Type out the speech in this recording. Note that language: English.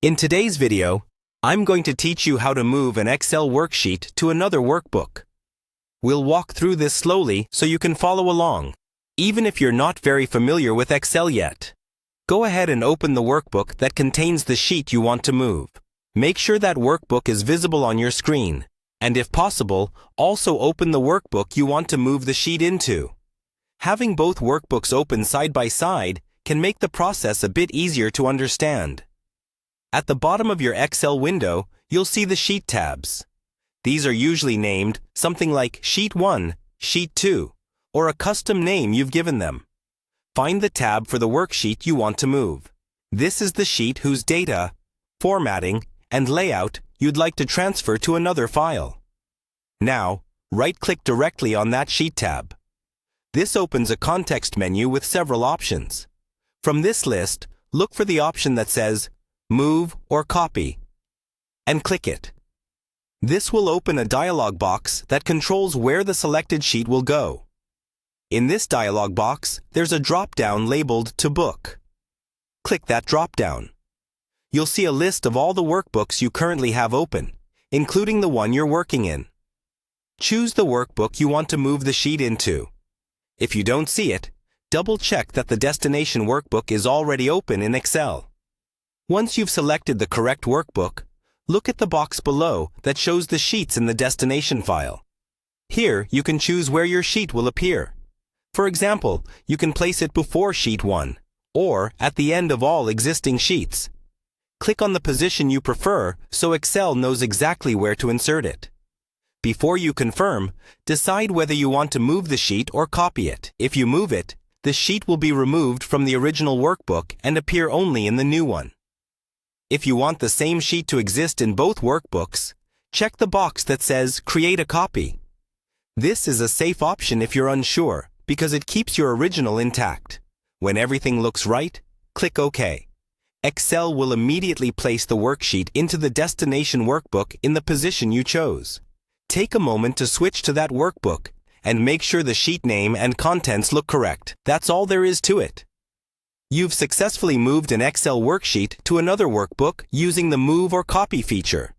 In today's video, I'm going to teach you how to move an Excel worksheet to another workbook. We'll walk through this slowly so you can follow along, even if you're not very familiar with Excel yet. Go ahead and open the workbook that contains the sheet you want to move. Make sure that workbook is visible on your screen, and if possible, also open the workbook you want to move the sheet into. Having both workbooks open side by side can make the process a bit easier to understand. At the bottom of your Excel window, you'll see the Sheet tabs. These are usually named something like Sheet 1, Sheet 2, or a custom name you've given them. Find the tab for the worksheet you want to move. This is the sheet whose data, formatting, and layout you'd like to transfer to another file. Now, right-click directly on that Sheet tab. This opens a context menu with several options. From this list, look for the option that says Move or Copy, and click it. This will open a dialog box that controls where the selected sheet will go. In this dialog box, there's a drop-down labeled To Book. Click that drop-down. You'll see a list of all the workbooks you currently have open, including the one you're working in. Choose the workbook you want to move the sheet into. If you don't see it, double-check that the destination workbook is already open in Excel. Once you've selected the correct workbook, look at the box below that shows the sheets in the destination file. Here, you can choose where your sheet will appear. For example, you can place it before Sheet 1, or at the end of all existing sheets. Click on the position you prefer so Excel knows exactly where to insert it. Before you confirm, decide whether you want to move the sheet or copy it. If you move it, the sheet will be removed from the original workbook and appear only in the new one. If you want the same sheet to exist in both workbooks, check the box that says Create a Copy. This is a safe option if you're unsure, because it keeps your original intact. When everything looks right, click OK. Excel will immediately place the worksheet into the destination workbook in the position you chose. Take a moment to switch to that workbook and make sure the sheet name and contents look correct. That's all there is to it. You've successfully moved an Excel worksheet to another workbook using the Move or Copy feature.